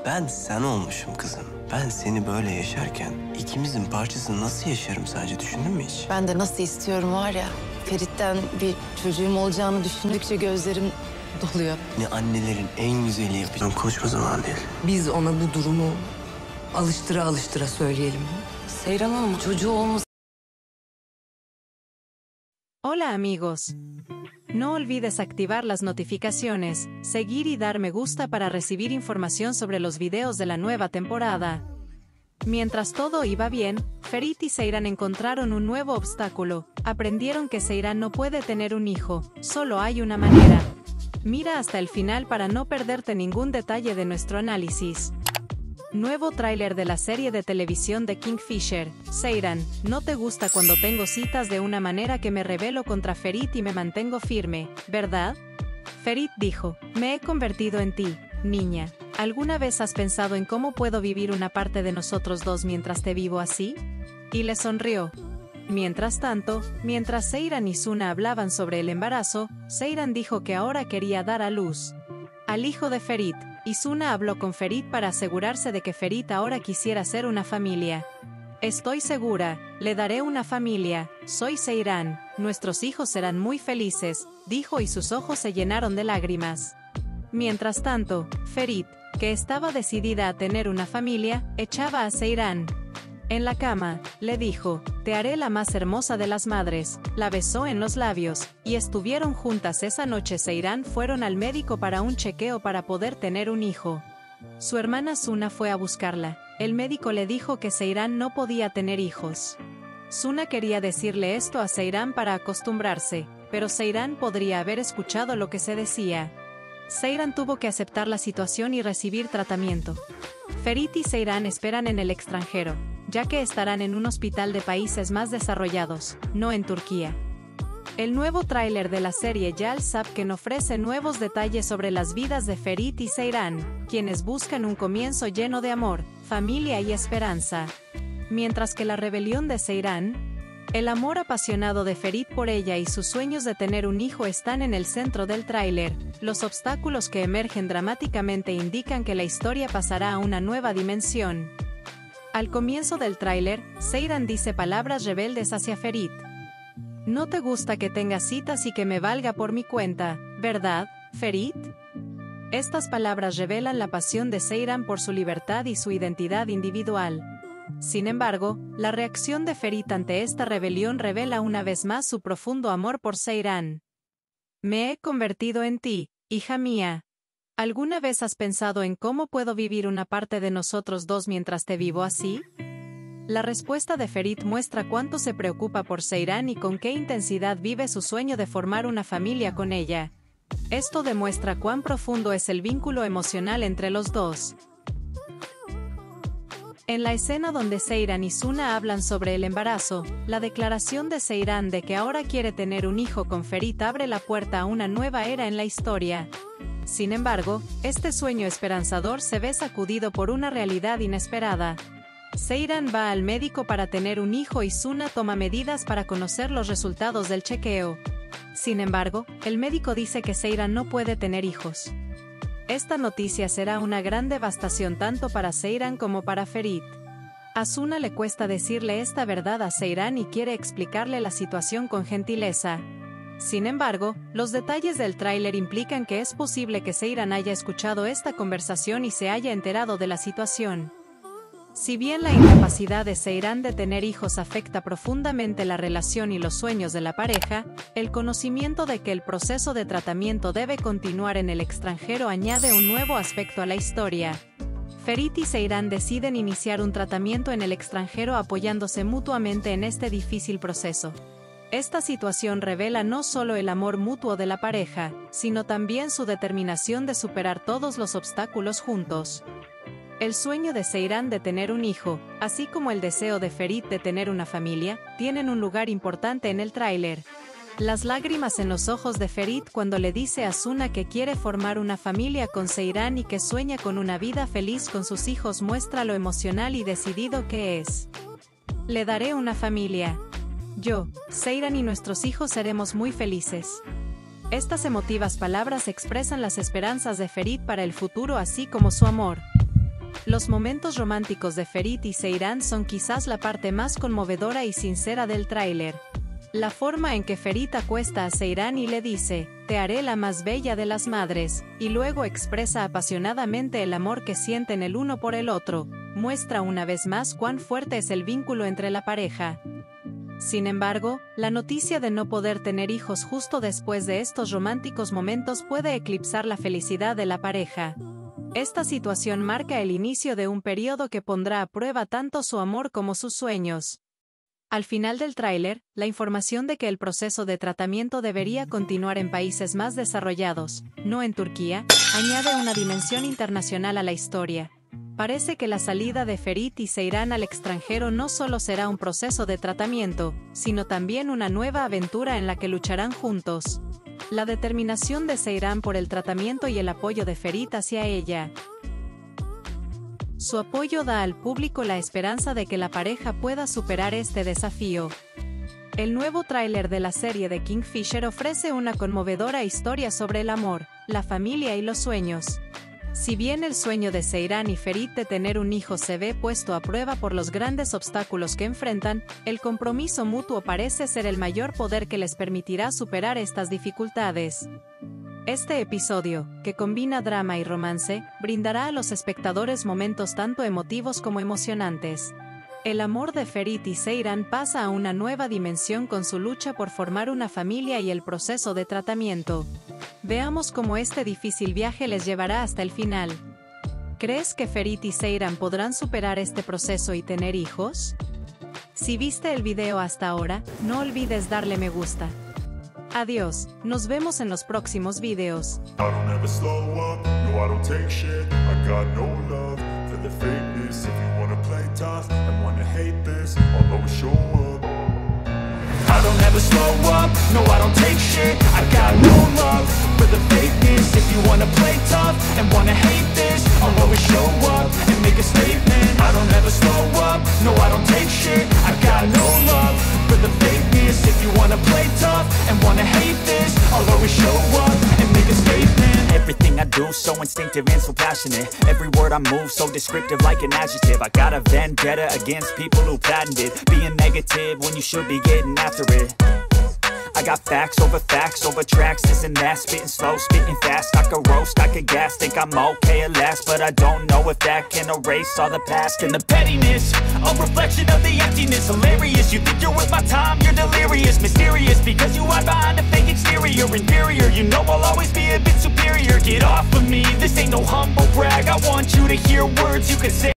Ben sen olmuşum kızım. Ben seni böyle yaşarken ikimizin parçasını nasıl yaşarım sence, düşündün mü hiç? Ben de nasıl istiyorum var ya. Ferit'ten bir çocuğum olacağını düşündükçe gözlerim doluyor. Ne annelerin en güzeli yapacağım. Konuşma zamanı değil. Biz ona bu durumu alıştıra alıştıra söyleyelim. Seyran Hanım çocuğu olması... Hola amigos. No olvides activar las notificaciones, seguir y dar me gusta para recibir información sobre los videos de la nueva temporada. Mientras todo iba bien, Ferit y Seyran encontraron un nuevo obstáculo. Aprendieron que Seyran no puede tener un hijo, solo hay una manera. Mira hasta el final para no perderte ningún detalle de nuestro análisis. Nuevo tráiler de la serie de televisión de Kingfisher. Seyran, ¿no te gusta cuando tengo citas de una manera que me rebelo contra Ferit y me mantengo firme, verdad? Ferit dijo, me he convertido en ti, niña. ¿Alguna vez has pensado en cómo puedo vivir una parte de nosotros dos mientras te vivo así? Y le sonrió. Mientras tanto, mientras Seyran y Suna hablaban sobre el embarazo, Seyran dijo que ahora quería dar a luz al hijo de Ferit, y Suna habló con Ferit para asegurarse de que Ferit ahora quisiera ser una familia. Estoy segura, le daré una familia, soy Seyran, nuestros hijos serán muy felices, dijo y sus ojos se llenaron de lágrimas. Mientras tanto, Ferit, que estaba decidida a tener una familia, echaba a Seyran en la cama, le dijo, te haré la más hermosa de las madres, la besó en los labios, y estuvieron juntas esa noche. Seyran fueron al médico para un chequeo para poder tener un hijo. Su hermana Suna fue a buscarla, el médico le dijo que Seyran no podía tener hijos. Suna quería decirle esto a Seyran para acostumbrarse, pero Seyran podría haber escuchado lo que se decía. Seyran tuvo que aceptar la situación y recibir tratamiento. Ferit y Seyran esperan en el extranjero, ya que estarán en un hospital de países más desarrollados, no en Turquía. El nuevo tráiler de la serie Yal Sapken ofrece nuevos detalles sobre las vidas de Ferit y Seyran, quienes buscan un comienzo lleno de amor, familia y esperanza. Mientras que la rebelión de Seyran, el amor apasionado de Ferit por ella y sus sueños de tener un hijo están en el centro del tráiler. Los obstáculos que emergen dramáticamente indican que la historia pasará a una nueva dimensión. Al comienzo del tráiler, Seyran dice palabras rebeldes hacia Ferit. No te gusta que tenga citas y que me valga por mi cuenta, ¿verdad, Ferit? Estas palabras revelan la pasión de Seyran por su libertad y su identidad individual. Sin embargo, la reacción de Ferit ante esta rebelión revela una vez más su profundo amor por Seyran. Me he convertido en ti, hija mía. ¿Alguna vez has pensado en cómo puedo vivir una parte de nosotros dos mientras te vivo así? La respuesta de Ferit muestra cuánto se preocupa por Seyran y con qué intensidad vive su sueño de formar una familia con ella. Esto demuestra cuán profundo es el vínculo emocional entre los dos. En la escena donde Seyran y Suna hablan sobre el embarazo, la declaración de Seyran de que ahora quiere tener un hijo con Ferit abre la puerta a una nueva era en la historia. Sin embargo, este sueño esperanzador se ve sacudido por una realidad inesperada. Seyran va al médico para tener un hijo y Suna toma medidas para conocer los resultados del chequeo. Sin embargo, el médico dice que Seyran no puede tener hijos. Esta noticia será una gran devastación tanto para Seyran como para Ferit. A Suna le cuesta decirle esta verdad a Seyran y quiere explicarle la situación con gentileza. Sin embargo, los detalles del tráiler implican que es posible que Seyran haya escuchado esta conversación y se haya enterado de la situación. Si bien la incapacidad de Seyran de tener hijos afecta profundamente la relación y los sueños de la pareja, el conocimiento de que el proceso de tratamiento debe continuar en el extranjero añade un nuevo aspecto a la historia. Ferit y Seyran deciden iniciar un tratamiento en el extranjero apoyándose mutuamente en este difícil proceso. Esta situación revela no solo el amor mutuo de la pareja, sino también su determinación de superar todos los obstáculos juntos. El sueño de Seyran de tener un hijo, así como el deseo de Ferit de tener una familia, tienen un lugar importante en el tráiler. Las lágrimas en los ojos de Ferit cuando le dice a Suna que quiere formar una familia con Seyran y que sueña con una vida feliz con sus hijos muestra lo emocional y decidido que es. Le daré una familia. Yo, Seyran y nuestros hijos seremos muy felices. Estas emotivas palabras expresan las esperanzas de Ferit para el futuro así como su amor. Los momentos románticos de Ferit y Seyran son quizás la parte más conmovedora y sincera del tráiler. La forma en que Ferit acuesta a Seyran y le dice, "Te haré la más bella de las madres", y luego expresa apasionadamente el amor que sienten el uno por el otro, muestra una vez más cuán fuerte es el vínculo entre la pareja. Sin embargo, la noticia de no poder tener hijos justo después de estos románticos momentos puede eclipsar la felicidad de la pareja. Esta situación marca el inicio de un periodo que pondrá a prueba tanto su amor como sus sueños. Al final del tráiler, la información de que el proceso de tratamiento debería continuar en países más desarrollados, no en Turquía, añade una dimensión internacional a la historia. Parece que la salida de Ferit y Seyran al extranjero no solo será un proceso de tratamiento, sino también una nueva aventura en la que lucharán juntos. La determinación de Seyran por el tratamiento y el apoyo de Ferit hacia ella. Su apoyo da al público la esperanza de que la pareja pueda superar este desafío. El nuevo tráiler de la serie de Kingfisher ofrece una conmovedora historia sobre el amor, la familia y los sueños. Si bien el sueño de Seyran y Ferit de tener un hijo se ve puesto a prueba por los grandes obstáculos que enfrentan, el compromiso mutuo parece ser el mayor poder que les permitirá superar estas dificultades. Este episodio, que combina drama y romance, brindará a los espectadores momentos tanto emotivos como emocionantes. El amor de Ferit y Seyran pasa a una nueva dimensión con su lucha por formar una familia y el proceso de tratamiento. Veamos cómo este difícil viaje les llevará hasta el final. ¿Crees que Ferit y Seyran podrán superar este proceso y tener hijos? Si viste el video hasta ahora, no olvides darle me gusta. Adiós, nos vemos en los próximos videos. I don't ever slow up, no I don't take shit. I got no love for the fakeness. If you wanna play tough and wanna hate this, I'll always show up. I don't ever slow up, no I don't take shit. I got no love for the fakeness. If you wanna play tough and wanna hate this, I'll always show up and make a statement. I don't ever slow up, no I don't take shit. I got no love for the fakeness. If you wanna play tough and wanna hate this, I'll always show up and make a statement. Everything I do so instinctive and so passionate. Every word I move so descriptive like an adjective. I got a vendetta against people who patented being negative when you should be getting after it. I got facts over tracks, this and that. Spitting slow, spitting fast. I could roast, I could gas. Think I'm okay at last, but I don't know if that can erase all the past. And the pettiness, a reflection of the emptiness. Hilarious, you think you're worth my time, you're delirious. Mysterious, because you hide behind a fake exterior. Inferior, you know I'll always be a bit superior. Get off of me, this ain't no humble brag. I want you to hear words you could say